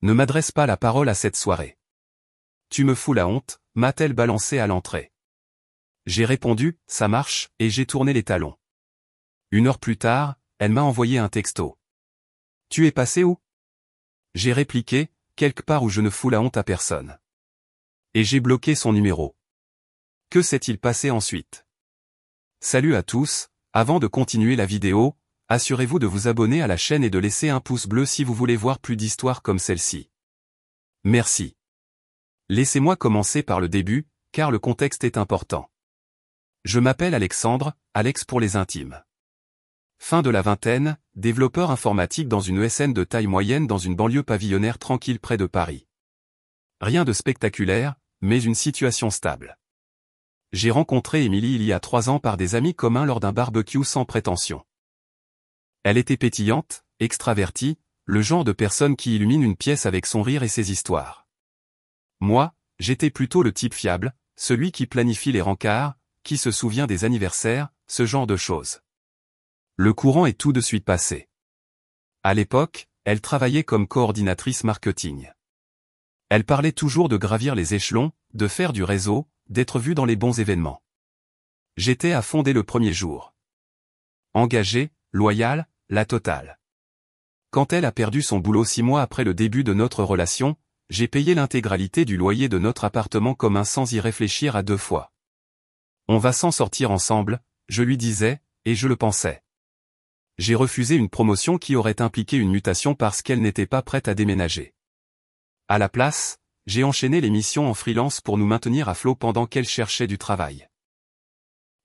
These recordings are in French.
Ne m'adresse pas la parole à cette soirée. Tu me fous la honte, m'a-t-elle balancé à l'entrée. J'ai répondu, ça marche, et j'ai tourné les talons. 1 heure plus tard, elle m'a envoyé un texto. Tu es passé où? J'ai répliqué, quelque part où je ne fous la honte à personne. Et j'ai bloqué son numéro. Que s'est-il passé ensuite? Salut à tous, avant de continuer la vidéo, assurez-vous de vous abonner à la chaîne et de laisser un pouce bleu si vous voulez voir plus d'histoires comme celle-ci. Merci. Laissez-moi commencer par le début, car le contexte est important. Je m'appelle Alexandre, Alex pour les intimes. Fin de la vingtaine, développeur informatique dans une ESN de taille moyenne dans une banlieue pavillonnaire tranquille près de Paris. Rien de spectaculaire, mais une situation stable. J'ai rencontré Émilie il y a 3 ans par des amis communs lors d'un barbecue sans prétention. Elle était pétillante, extravertie, le genre de personne qui illumine une pièce avec son rire et ses histoires. Moi, j'étais plutôt le type fiable, celui qui planifie les rencarts, qui se souvient des anniversaires, ce genre de choses. Le courant est tout de suite passé. À l'époque, elle travaillait comme coordinatrice marketing. Elle parlait toujours de gravir les échelons, de faire du réseau, d'être vue dans les bons événements. J'étais à fond dès le premier jour. Engagée, loyale, la totale. Quand elle a perdu son boulot 6 mois après le début de notre relation, j'ai payé l'intégralité du loyer de notre appartement commun sans y réfléchir à 2 fois. On va s'en sortir ensemble, je lui disais, et je le pensais. J'ai refusé une promotion qui aurait impliqué une mutation parce qu'elle n'était pas prête à déménager. À la place, j'ai enchaîné les missions en freelance pour nous maintenir à flot pendant qu'elle cherchait du travail.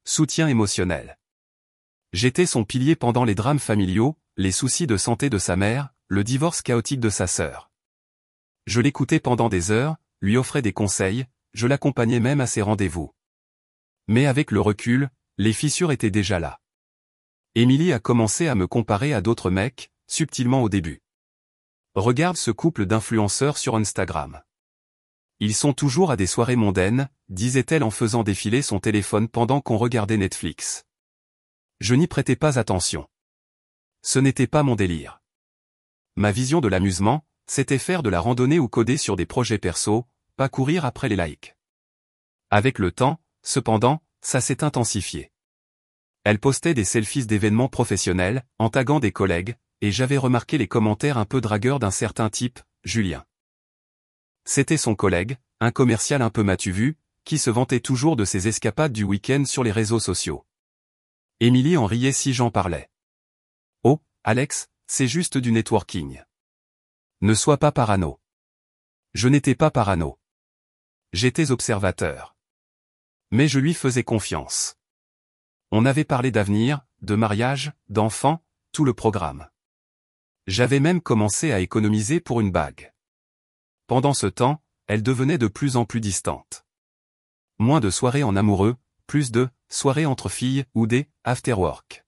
Soutien émotionnel. J'étais son pilier pendant les drames familiaux, les soucis de santé de sa mère, le divorce chaotique de sa sœur. Je l'écoutais pendant des heures, lui offrais des conseils, je l'accompagnais même à ses rendez-vous. Mais avec le recul, les fissures étaient déjà là. Émilie a commencé à me comparer à d'autres mecs, subtilement au début. Regarde ce couple d'influenceurs sur Instagram. Ils sont toujours à des soirées mondaines, disait-elle en faisant défiler son téléphone pendant qu'on regardait Netflix. Je n'y prêtais pas attention. Ce n'était pas mon délire. Ma vision de l'amusement, c'était faire de la randonnée ou coder sur des projets perso, pas courir après les likes. Avec le temps, cependant, ça s'est intensifié. Elle postait des selfies d'événements professionnels, en taguant des collègues, et j'avais remarqué les commentaires un peu dragueurs d'un certain type, Julien. C'était son collègue, un commercial un peu m'as-tu vu, qui se vantait toujours de ses escapades du week-end sur les réseaux sociaux. Émilie en riait si j'en parlais. Oh, Alex, c'est juste du networking. Ne sois pas parano. Je n'étais pas parano. J'étais observateur. Mais je lui faisais confiance. On avait parlé d'avenir, de mariage, d'enfants, tout le programme. J'avais même commencé à économiser pour une bague. Pendant ce temps, elle devenait de plus en plus distante. Moins de soirées en amoureux, plus de soirées entre filles ou des after-work.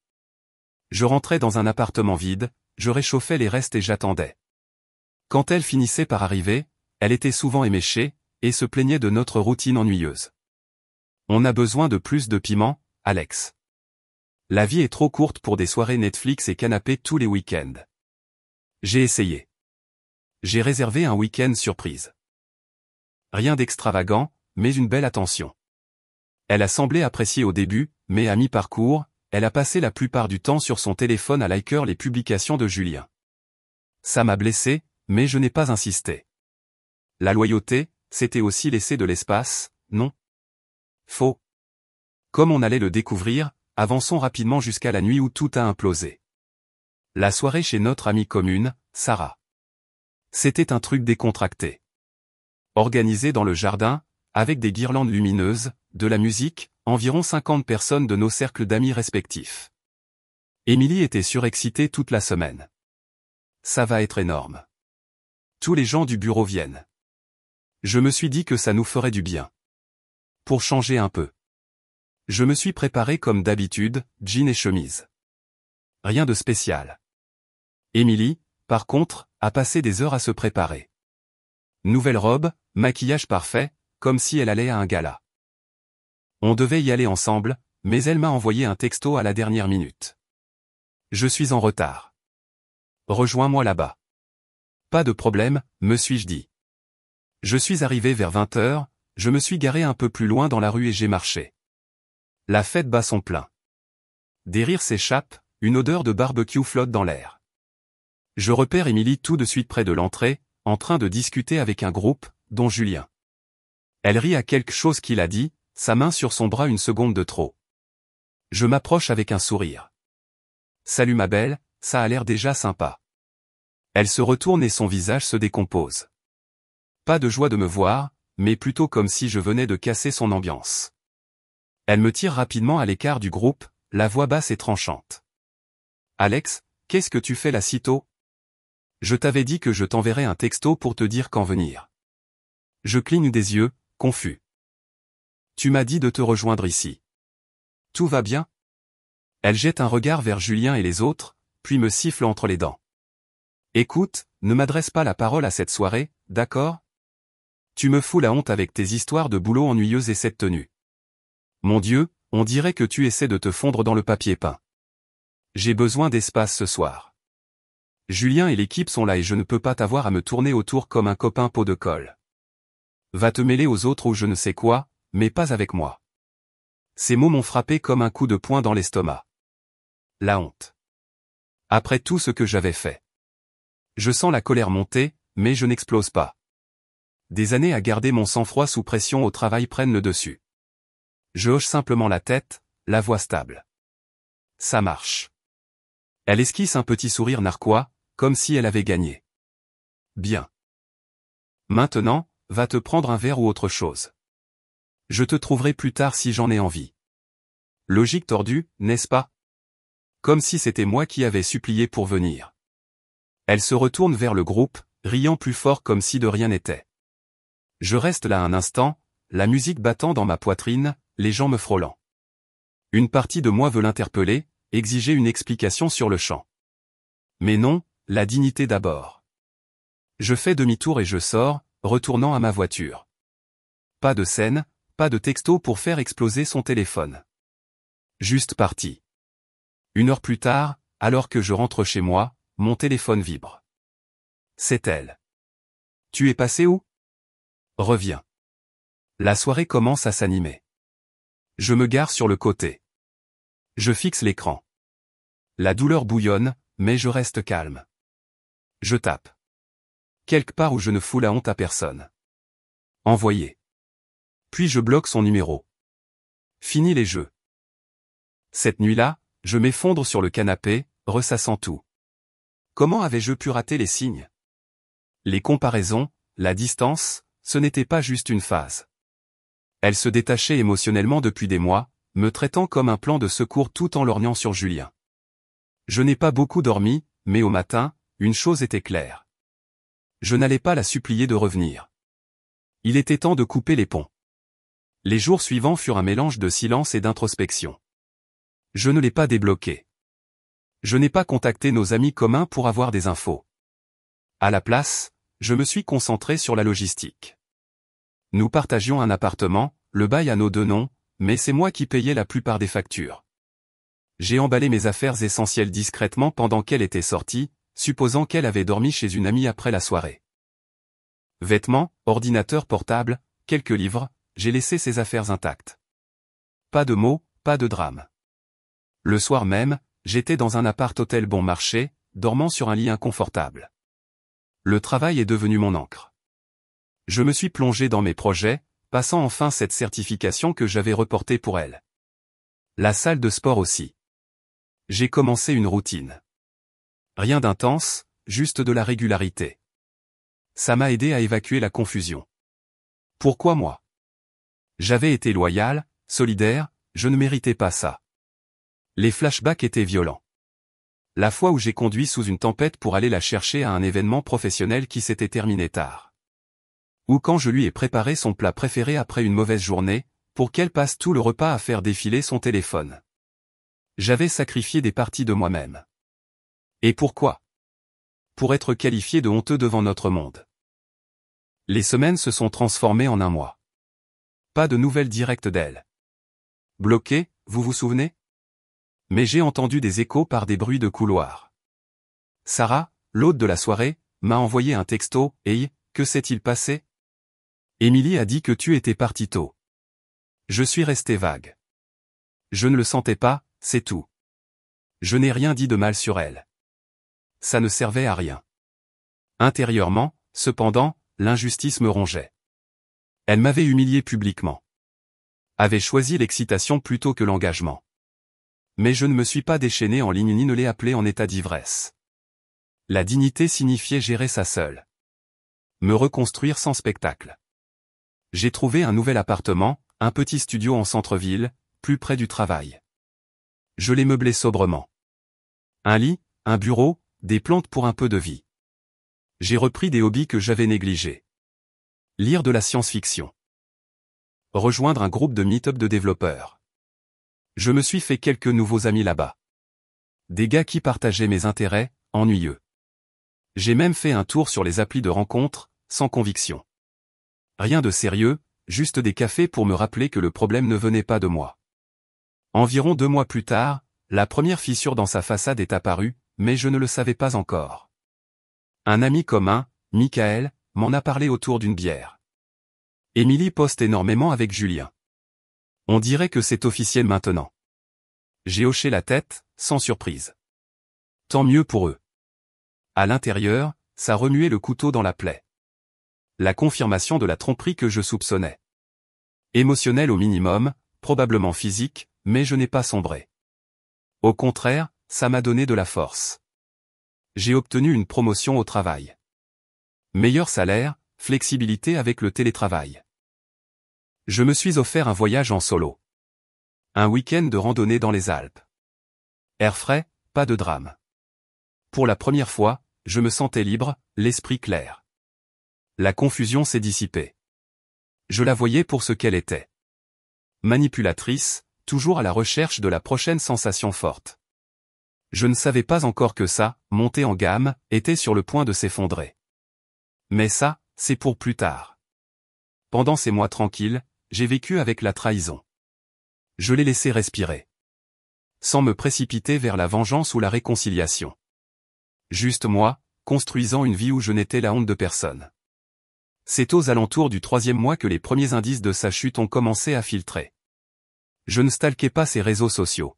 Je rentrais dans un appartement vide, je réchauffais les restes et j'attendais. Quand elle finissait par arriver, elle était souvent éméchée, et se plaignait de notre routine ennuyeuse. On a besoin de plus de piment, Alex. La vie est trop courte pour des soirées Netflix et canapé tous les week-ends. J'ai essayé. J'ai réservé un week-end surprise. Rien d'extravagant, mais une belle attention. Elle a semblé apprécier au début, mais à mi-parcours, elle a passé la plupart du temps sur son téléphone à liker les publications de Julien. Ça m'a blessé, mais je n'ai pas insisté. La loyauté, c'était aussi laisser de l'espace, non? Faux. Comme on allait le découvrir, avançons rapidement jusqu'à la nuit où tout a implosé. La soirée chez notre amie commune, Sarah. C'était un truc décontracté. Organisé dans le jardin, avec des guirlandes lumineuses, de la musique, environ 50 personnes de nos cercles d'amis respectifs. Émilie était surexcitée toute la semaine. Ça va être énorme. Tous les gens du bureau viennent. Je me suis dit que ça nous ferait du bien. Pour changer un peu. Je me suis préparé comme d'habitude, jean et chemise. Rien de spécial. Émilie, par contre, a passé des heures à se préparer. Nouvelle robe, maquillage parfait, comme si elle allait à un gala. On devait y aller ensemble, mais elle m'a envoyé un texto à la dernière minute. Je suis en retard. Rejoins-moi là-bas. Pas de problème, me suis-je dit. Je suis arrivé vers 20 heures, je me suis garé un peu plus loin dans la rue et j'ai marché. La fête bat son plein. Des rires s'échappent, une odeur de barbecue flotte dans l'air. Je repère Émilie tout de suite près de l'entrée, en train de discuter avec un groupe, dont Julien. Elle rit à quelque chose qu'il a dit, sa main sur son bras une seconde de trop. Je m'approche avec un sourire. Salut ma belle, ça a l'air déjà sympa. Elle se retourne et son visage se décompose. Pas de joie de me voir, mais plutôt comme si je venais de casser son ambiance. Elle me tire rapidement à l'écart du groupe, la voix basse et tranchante. Alex, qu'est-ce que tu fais là si tôt? Je t'avais dit que je t'enverrais un texto pour te dire quand venir. Je cligne des yeux, confus. Tu m'as dit de te rejoindre ici. Tout va bien? Elle jette un regard vers Julien et les autres, puis me siffle entre les dents. Écoute, ne m'adresse pas la parole à cette soirée, d'accord? Tu me fous la honte avec tes histoires de boulot ennuyeuses et cette tenue. Mon Dieu, on dirait que tu essaies de te fondre dans le papier peint. J'ai besoin d'espace ce soir. Julien et l'équipe sont là et je ne peux pas t'avoir à me tourner autour comme un copain pot de colle. Va te mêler aux autres ou je ne sais quoi, mais pas avec moi. Ces mots m'ont frappé comme un coup de poing dans l'estomac. La honte. Après tout ce que j'avais fait. Je sens la colère monter, mais je n'explose pas. Des années à garder mon sang-froid sous pression au travail prennent le dessus. Je hoche simplement la tête, la voix stable. Ça marche. Elle esquisse un petit sourire narquois, comme si elle avait gagné. Bien. Maintenant, va te prendre un verre ou autre chose. Je te trouverai plus tard si j'en ai envie. Logique tordue, n'est-ce pas? Comme si c'était moi qui avais supplié pour venir. Elle se retourne vers le groupe, riant plus fort comme si de rien n'était. Je reste là un instant, la musique battant dans ma poitrine, les gens me frôlant. Une partie de moi veut l'interpeller, exiger une explication sur le champ. Mais non, la dignité d'abord. Je fais demi-tour et je sors, retournant à ma voiture. Pas de scène, pas de texto pour faire exploser son téléphone. Juste parti. 1 heure plus tard, alors que je rentre chez moi, mon téléphone vibre. C'est elle. Tu es passé où? Reviens. La soirée commence à s'animer. Je me gare sur le côté. Je fixe l'écran. La douleur bouillonne, mais je reste calme. Je tape. Quelque part où je ne fous la honte à personne. Envoyer. Puis je bloque son numéro. Fini les jeux. Cette nuit-là, je m'effondre sur le canapé, ressassant tout. Comment avais-je pu rater les signes? Les comparaisons, la distance, ce n'était pas juste une phase. Elle se détachait émotionnellement depuis des mois, me traitant comme un plan de secours tout en lorgnant sur Julien. Je n'ai pas beaucoup dormi, mais au matin, une chose était claire. Je n'allais pas la supplier de revenir. Il était temps de couper les ponts. Les jours suivants furent un mélange de silence et d'introspection. Je ne l'ai pas débloqué. Je n'ai pas contacté nos amis communs pour avoir des infos. À la place, je me suis concentré sur la logistique. Nous partagions un appartement, le bail à nos 2 noms, mais c'est moi qui payais la plupart des factures. J'ai emballé mes affaires essentielles discrètement pendant qu'elle était sortie, supposant qu'elle avait dormi chez une amie après la soirée. Vêtements, ordinateur portable, quelques livres, j'ai laissé ses affaires intactes. Pas de mots, pas de drame. Le soir même, j'étais dans un appart-hôtel bon marché, dormant sur un lit inconfortable. Le travail est devenu mon encre. Je me suis plongé dans mes projets, passant enfin cette certification que j'avais reportée pour elle. La salle de sport aussi. J'ai commencé une routine. Rien d'intense, juste de la régularité. Ça m'a aidé à évacuer la confusion. Pourquoi moi? J'avais été loyal, solidaire, je ne méritais pas ça. Les flashbacks étaient violents. La fois où j'ai conduit sous une tempête pour aller la chercher à un événement professionnel qui s'était terminé tard. Ou quand je lui ai préparé son plat préféré après une mauvaise journée, pour qu'elle passe tout le repas à faire défiler son téléphone. J'avais sacrifié des parties de moi-même. Et pourquoi? Pour être qualifié de honteux devant notre monde. Les semaines se sont transformées en un mois. Pas de nouvelles directes d'elle. Bloqué, vous vous souvenez? Mais j'ai entendu des échos par des bruits de couloir. Sarah, l'hôte de la soirée, m'a envoyé un texto, « Hey, que s'est-il passé? Émilie a dit que tu étais parti tôt. » Je suis resté vague. Je ne le sentais pas, c'est tout. Je n'ai rien dit de mal sur elle. Ça ne servait à rien. Intérieurement, cependant, l'injustice me rongeait. Elle m'avait humilié publiquement. Avait choisi l'excitation plutôt que l'engagement. Mais je ne me suis pas déchaîné en ligne ni ne l'ai appelée en état d'ivresse. La dignité signifiait gérer ça seule. Me reconstruire sans spectacle. J'ai trouvé un nouvel appartement, un petit studio en centre-ville, plus près du travail. Je l'ai meublé sobrement. Un lit, un bureau, des plantes pour un peu de vie. J'ai repris des hobbies que j'avais négligés. Lire de la science-fiction. Rejoindre un groupe de meet-up de développeurs. Je me suis fait quelques nouveaux amis là-bas. Des gars qui partageaient mes intérêts, ennuyeux. J'ai même fait un tour sur les applis de rencontres, sans conviction. Rien de sérieux, juste des cafés pour me rappeler que le problème ne venait pas de moi. Environ 2 mois plus tard, la première fissure dans sa façade est apparue, mais je ne le savais pas encore. Un ami commun, Michael, m'en a parlé autour d'une bière. Émilie poste énormément avec Julien. On dirait que c'est officiel maintenant. J'ai hoché la tête, sans surprise. Tant mieux pour eux. À l'intérieur, ça remuait le couteau dans la plaie. La confirmation de la tromperie que je soupçonnais. Émotionnelle au minimum, probablement physique, mais je n'ai pas sombré. Au contraire, ça m'a donné de la force. J'ai obtenu une promotion au travail. Meilleur salaire, flexibilité avec le télétravail. Je me suis offert un voyage en solo. Un week-end de randonnée dans les Alpes. Air frais, pas de drame. Pour la première fois, je me sentais libre, l'esprit clair. La confusion s'est dissipée. Je la voyais pour ce qu'elle était. Manipulatrice, toujours à la recherche de la prochaine sensation forte. Je ne savais pas encore que ça, monter en gamme, était sur le point de s'effondrer. Mais ça, c'est pour plus tard. Pendant ces mois tranquilles, j'ai vécu avec la trahison. Je l'ai laissé respirer. Sans me précipiter vers la vengeance ou la réconciliation. Juste moi, construisant une vie où je n'étais la honte de personne. C'est aux alentours du 3e mois que les premiers indices de sa chute ont commencé à filtrer. Je ne stalkais pas ses réseaux sociaux.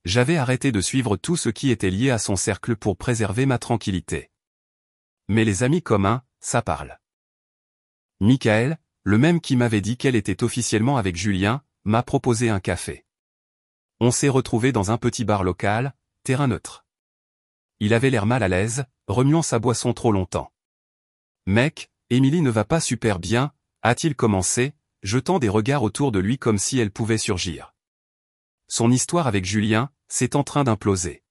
J'avais arrêté de suivre tout ce qui était lié à son cercle pour préserver ma tranquillité. Mais les amis communs, ça parle. Michael, le même qui m'avait dit qu'elle était officiellement avec Julien, m'a proposé un café. On s'est retrouvés dans un petit bar local, terrain neutre. Il avait l'air mal à l'aise, remuant sa boisson trop longtemps. « Mec, Émilie ne va pas super bien », a-t-il commencé, jetant des regards autour de lui comme si elle pouvait surgir. Son histoire avec Julien, c'est en train d'imploser.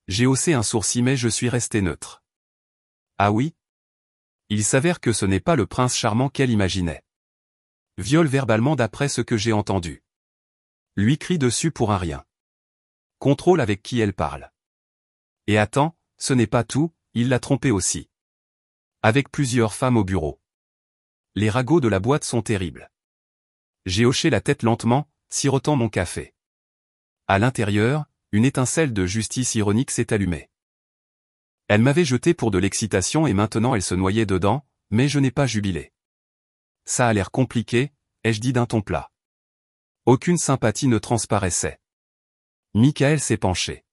J'ai haussé un sourcil mais je suis resté neutre. Ah oui? Il s'avère que ce n'est pas le prince charmant qu'elle imaginait. Viole verbalement d'après ce que j'ai entendu. Lui crie dessus pour un rien. Contrôle avec qui elle parle. Et attends, ce n'est pas tout, il l'a trompée aussi. Avec plusieurs femmes au bureau. Les ragots de la boîte sont terribles. J'ai hoché la tête lentement, sirotant mon café. À l'intérieur, une étincelle de justice ironique s'est allumée. Elle m'avait jeté pour de l'excitation et maintenant elle se noyait dedans, mais je n'ai pas jubilé. Ça a l'air compliqué, ai-je dit d'un ton plat. Aucune sympathie ne transparaissait. Michael s'est penché.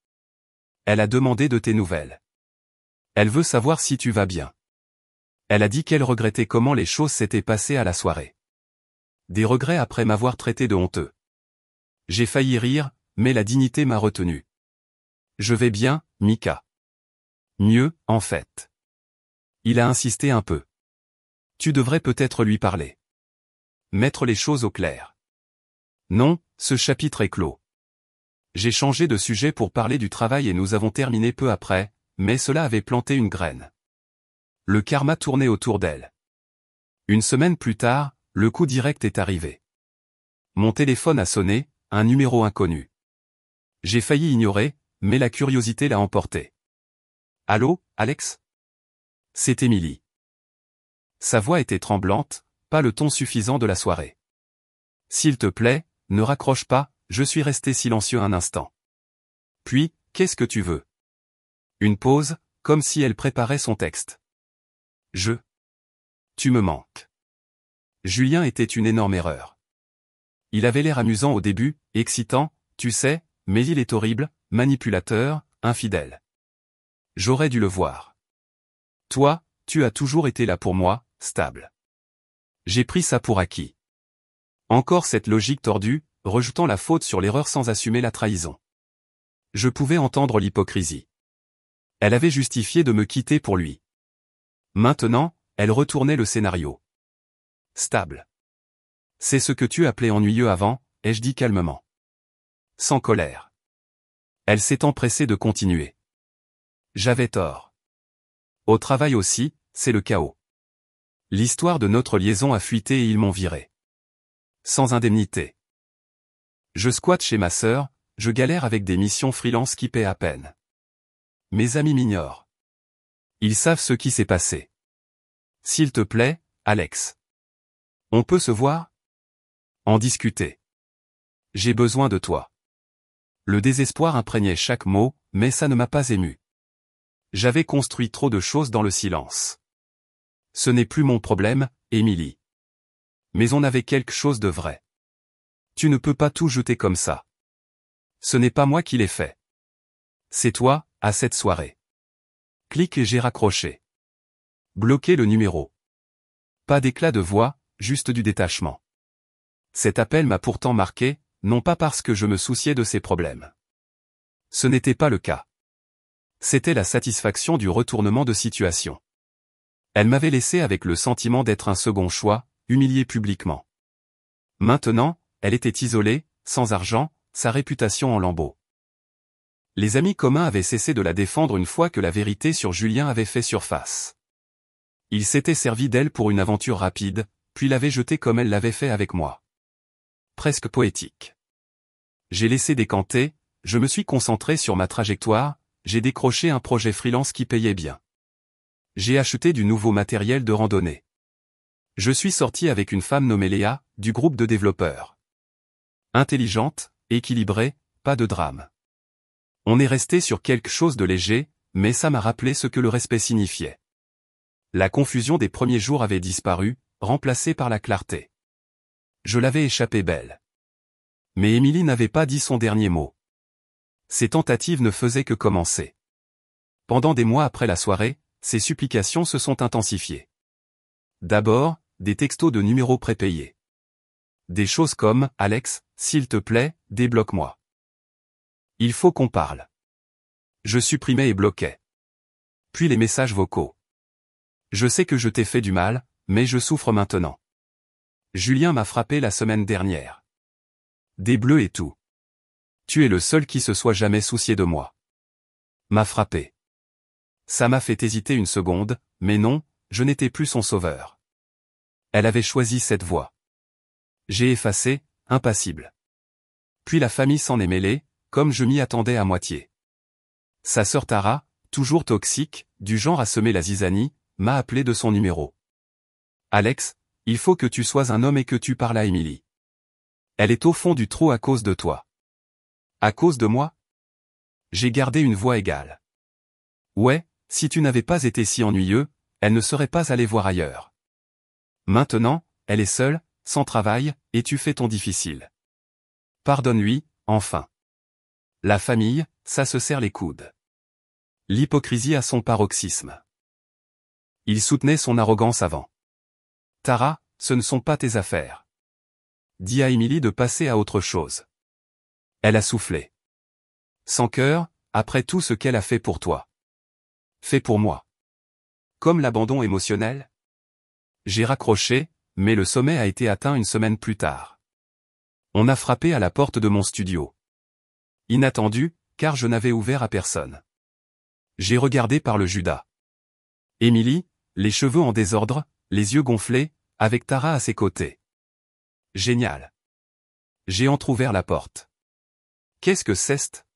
Elle a demandé de tes nouvelles. Elle veut savoir si tu vas bien. Elle a dit qu'elle regrettait comment les choses s'étaient passées à la soirée. Des regrets après m'avoir traité de honteux. J'ai failli rire, mais la dignité m'a retenu. Je vais bien, Mika. Mieux, en fait. Il a insisté un peu. Tu devrais peut-être lui parler. Mettre les choses au clair. Non, ce chapitre est clos. J'ai changé de sujet pour parler du travail et nous avons terminé peu après, mais cela avait planté une graine. Le karma tournait autour d'elle. Une semaine plus tard, le coup direct est arrivé. Mon téléphone a sonné, un numéro inconnu. J'ai failli ignorer, mais la curiosité l'a emporté. Allô, Alex? C'est Émilie. Sa voix était tremblante, pas le ton suffisant de la soirée. S'il te plaît, ne raccroche pas, je suis resté silencieux un instant. Puis, qu'est-ce que tu veux? Une pause, comme si elle préparait son texte. Tu me manques. Julien était une énorme erreur. Il avait l'air amusant au début, excitant, tu sais, mais il est horrible, manipulateur, infidèle. J'aurais dû le voir. Toi, tu as toujours été là pour moi, stable. J'ai pris ça pour acquis. Encore cette logique tordue, rejetant la faute sur l'erreur sans assumer la trahison. Je pouvais entendre l'hypocrisie. Elle avait justifié de me quitter pour lui. Maintenant, elle retournait le scénario. Stable. C'est ce que tu appelais ennuyeux avant, ai-je dit calmement. Sans colère. Elle s'est empressée de continuer. J'avais tort. Au travail aussi, c'est le chaos. L'histoire de notre liaison a fuité et ils m'ont viré. Sans indemnité. Je squatte chez ma sœur, je galère avec des missions freelance qui paient à peine. Mes amis m'ignorent. Ils savent ce qui s'est passé. S'il te plaît, Alex. On peut se voir? En discuter. J'ai besoin de toi. Le désespoir imprégnait chaque mot, mais ça ne m'a pas ému. J'avais construit trop de choses dans le silence. Ce n'est plus mon problème, Émilie. Mais on avait quelque chose de vrai. Tu ne peux pas tout jeter comme ça. Ce n'est pas moi qui l'ai fait. C'est toi, à cette soirée. Clic et j'ai raccroché. Bloquer le numéro. Pas d'éclat de voix, juste du détachement. Cet appel m'a pourtant marqué, non pas parce que je me souciais de ses problèmes. Ce n'était pas le cas. C'était la satisfaction du retournement de situation. Elle m'avait laissé avec le sentiment d'être un second choix, humilié publiquement. Maintenant, elle était isolée, sans argent, sa réputation en lambeaux. Les amis communs avaient cessé de la défendre une fois que la vérité sur Julien avait fait surface. Ils s'étaient servis d'elle pour une aventure rapide, puis l'avaient jetée comme elle l'avait fait avec moi. Presque poétique. J'ai laissé décanter, je me suis concentré sur ma trajectoire, j'ai décroché un projet freelance qui payait bien. J'ai acheté du nouveau matériel de randonnée. Je suis sorti avec une femme nommée Léa, du groupe de développeurs. Intelligente, équilibrée, pas de drame. On est resté sur quelque chose de léger, mais ça m'a rappelé ce que le respect signifiait. La confusion des premiers jours avait disparu, remplacée par la clarté. Je l'avais échappé belle. Mais Émilie n'avait pas dit son dernier mot. Ses tentatives ne faisaient que commencer. Pendant des mois après la soirée, ses supplications se sont intensifiées. D'abord, des textos de numéros prépayés. Des choses comme « Alex, s'il te plaît, débloque-moi. Il faut qu'on parle. » Je supprimais et bloquais. Puis les messages vocaux. Je sais que je t'ai fait du mal, mais je souffre maintenant. Julien m'a frappé la semaine dernière. Des bleus et tout. Tu es le seul qui se soit jamais soucié de moi. M'a frappé. Ça m'a fait hésiter une seconde, mais non, je n'étais plus son sauveur. Elle avait choisi cette voie. J'ai effacé, impassible. Puis la famille s'en est mêlée, comme je m'y attendais à moitié. Sa sœur Tara, toujours toxique, du genre à semer la zizanie, m'a appelé de son numéro. Alex, il faut que tu sois un homme et que tu parles à Émilie. Elle est au fond du trou à cause de toi. À cause de moi? J'ai gardé une voix égale. Ouais, si tu n'avais pas été si ennuyeux, elle ne serait pas allée voir ailleurs. Maintenant, elle est seule, sans travail, et tu fais ton difficile. Pardonne-lui, enfin. La famille, ça se serre les coudes. L'hypocrisie a son paroxysme. Il soutenait son arrogance avant. Tara, ce ne sont pas tes affaires. Dis à Émilie de passer à autre chose. Elle a soufflé. Sans cœur, après tout ce qu'elle a fait pour toi. Fait pour moi. Comme l'abandon émotionnel? J'ai raccroché, mais le sommet a été atteint une semaine plus tard. On a frappé à la porte de mon studio. Inattendu, car je n'avais ouvert à personne. J'ai regardé par le Judas. Émilie, les cheveux en désordre, les yeux gonflés, avec Tara à ses côtés. Génial. J'ai entrouvert la porte. Qu'est-ce que c'est?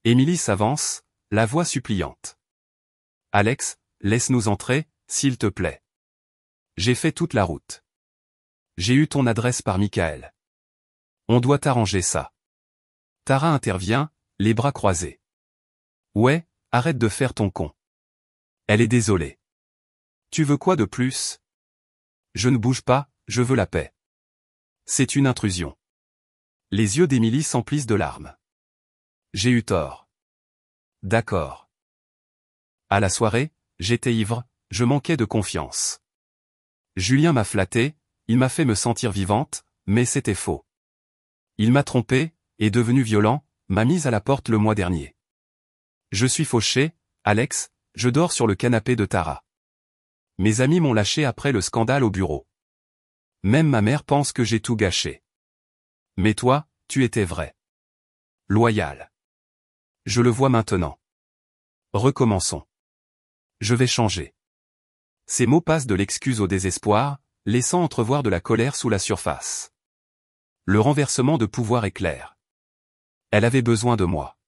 Émilie s'avance, la voix suppliante. Alex, laisse-nous entrer, s'il te plaît. J'ai fait toute la route. J'ai eu ton adresse par Michael. On doit arranger ça. Tara intervient, les bras croisés. Ouais, arrête de faire ton con. Elle est désolée. Tu veux quoi de plus? Je ne bouge pas, je veux la paix. C'est une intrusion. Les yeux d'Émilie s'emplissent de larmes. J'ai eu tort. D'accord. À la soirée, j'étais ivre, je manquais de confiance. Julien m'a flatté, il m'a fait me sentir vivante, mais c'était faux. Il m'a trompé, est devenu violent, m'a mise à la porte le mois dernier. Je suis fauché, Alex, je dors sur le canapé de Tara. Mes amis m'ont lâché après le scandale au bureau. Même ma mère pense que j'ai tout gâché. Mais toi, tu étais vrai. Loyal. Je le vois maintenant. Recommençons. Je vais changer. Ces mots passent de l'excuse au désespoir, laissant entrevoir de la colère sous la surface. Le renversement de pouvoir est clair. Elle avait besoin de moi.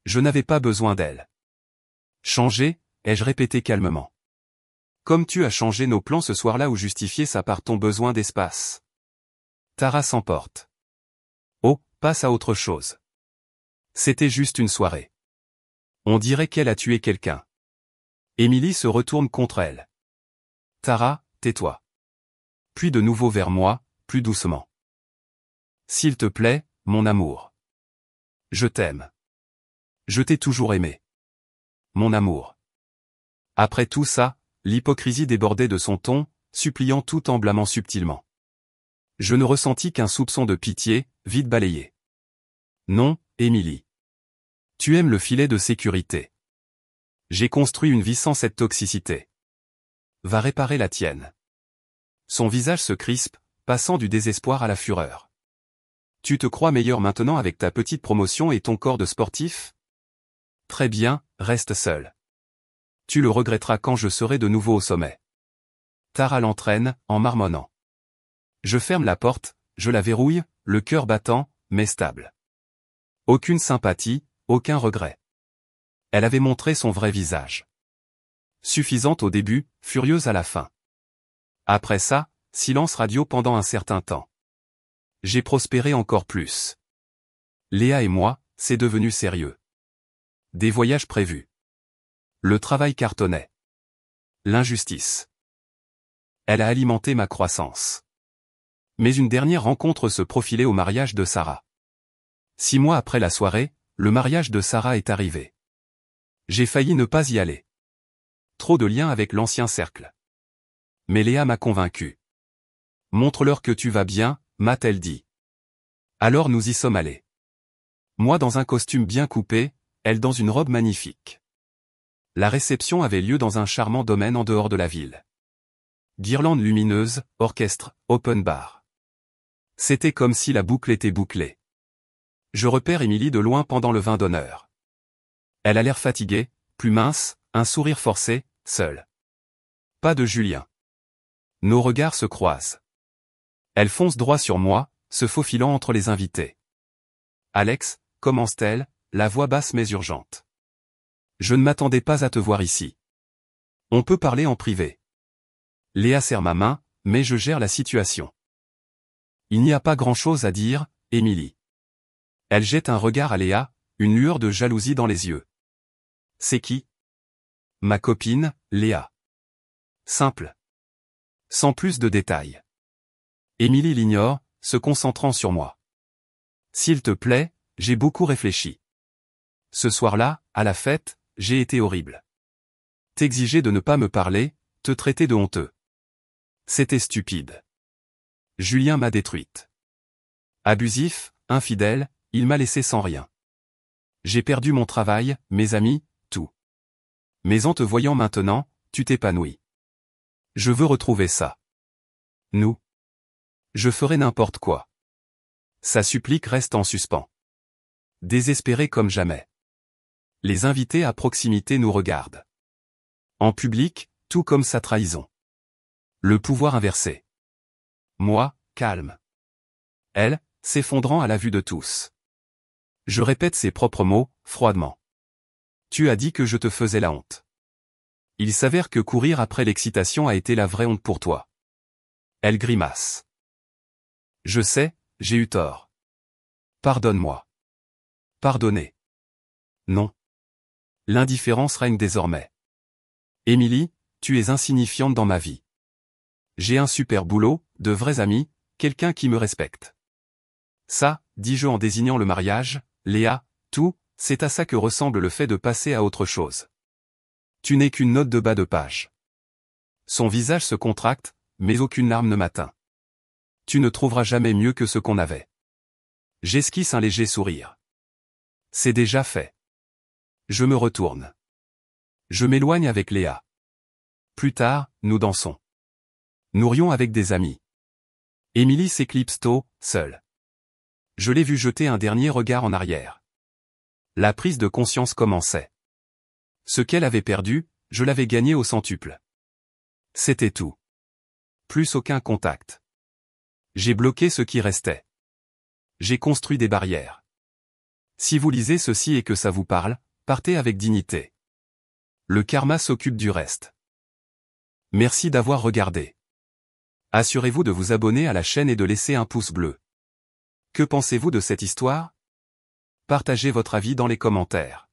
Je n'avais pas besoin d'elle. Changer, ai-je répété calmement. Comme tu as changé nos plans ce soir-là ou justifié ça par ton besoin d'espace. Tara s'emporte. Oh, passe à autre chose. C'était juste une soirée. On dirait qu'elle a tué quelqu'un. Émilie se retourne contre elle. Tara, tais-toi. Puis de nouveau vers moi, plus doucement. S'il te plaît, mon amour. Je t'aime. Je t'ai toujours aimé. Mon amour. Après tout ça, l'hypocrisie débordait de son ton, suppliant tout en blâmant subtilement. Je ne ressentis qu'un soupçon de pitié, vite balayé. Non, Émilie. Tu aimes le filet de sécurité. J'ai construit une vie sans cette toxicité. Va réparer la tienne. Son visage se crispe, passant du désespoir à la fureur. Tu te crois meilleur maintenant avec ta petite promotion et ton corps de sportif? Très bien, reste seul. Tu le regretteras quand je serai de nouveau au sommet. Tara l'entraîne, en marmonnant. Je ferme la porte, je la verrouille, le cœur battant, mais stable. Aucune sympathie, aucun regret. Elle avait montré son vrai visage. Suffisante au début, furieuse à la fin. Après ça, silence radio pendant un certain temps. J'ai prospéré encore plus. Léa et moi, c'est devenu sérieux. Des voyages prévus. Le travail cartonnait. L'injustice. Elle a alimenté ma croissance. Mais une dernière rencontre se profilait au mariage de Sarah. 6 mois après la soirée, le mariage de Sarah est arrivé. J'ai failli ne pas y aller. Trop de liens avec l'ancien cercle. Mais Léa m'a convaincu. Montre-leur que tu vas bien, m'a-t-elle dit. Alors nous y sommes allés. Moi dans un costume bien coupé, elle dans une robe magnifique. La réception avait lieu dans un charmant domaine en dehors de la ville. Guirlandes lumineuses, orchestre, open bar. C'était comme si la boucle était bouclée. Je repère Émilie de loin pendant le vin d'honneur. Elle a l'air fatiguée, plus mince, un sourire forcé, seule. Pas de Julien. Nos regards se croisent. Elle fonce droit sur moi, se faufilant entre les invités. Alex, commence-t-elle, la voix basse mais urgente. Je ne m'attendais pas à te voir ici. On peut parler en privé. Léa serre ma main, mais je gère la situation. Il n'y a pas grand-chose à dire, Émilie. Elle jette un regard à Léa, une lueur de jalousie dans les yeux. C'est qui? Ma copine, Léa. Simple. Sans plus de détails. Émilie l'ignore, se concentrant sur moi. S'il te plaît, j'ai beaucoup réfléchi. Ce soir-là, à la fête, j'ai été horrible. T'exiger de ne pas me parler, te traiter de honteux. C'était stupide. Julien m'a détruite. Abusif, infidèle, il m'a laissé sans rien. J'ai perdu mon travail, mes amis, tout. Mais en te voyant maintenant, tu t'épanouis. Je veux retrouver ça. Nous. Je ferai n'importe quoi. Sa supplique reste en suspens. Désespéré comme jamais. Les invités à proximité nous regardent. En public, tout comme sa trahison. Le pouvoir inversé. Moi, calme. Elle, s'effondrant à la vue de tous. Je répète ses propres mots, froidement. Tu as dit que je te faisais la honte. Il s'avère que courir après l'excitation a été la vraie honte pour toi. Elle grimace. Je sais, j'ai eu tort. Pardonne-moi. Pardonner. Non. L'indifférence règne désormais. Émilie, tu es insignifiante dans ma vie. J'ai un super boulot, de vrais amis, quelqu'un qui me respecte. Ça, dis-je en désignant le mariage, Léa, tout, c'est à ça que ressemble le fait de passer à autre chose. Tu n'es qu'une note de bas de page. Son visage se contracte, mais aucune larme ne m'atteint. Tu ne trouveras jamais mieux que ce qu'on avait. J'esquisse un léger sourire. C'est déjà fait. Je me retourne. Je m'éloigne avec Léa. Plus tard, nous dansons. Nous rions avec des amis. Émilie s'éclipse tôt, seule. Je l'ai vue jeter un dernier regard en arrière. La prise de conscience commençait. Ce qu'elle avait perdu, je l'avais gagné au centuple. C'était tout. Plus aucun contact. J'ai bloqué ce qui restait. J'ai construit des barrières. Si vous lisez ceci et que ça vous parle, partez avec dignité. Le karma s'occupe du reste. Merci d'avoir regardé. Assurez-vous de vous abonner à la chaîne et de laisser un pouce bleu. Que pensez-vous de cette histoire? Partagez votre avis dans les commentaires.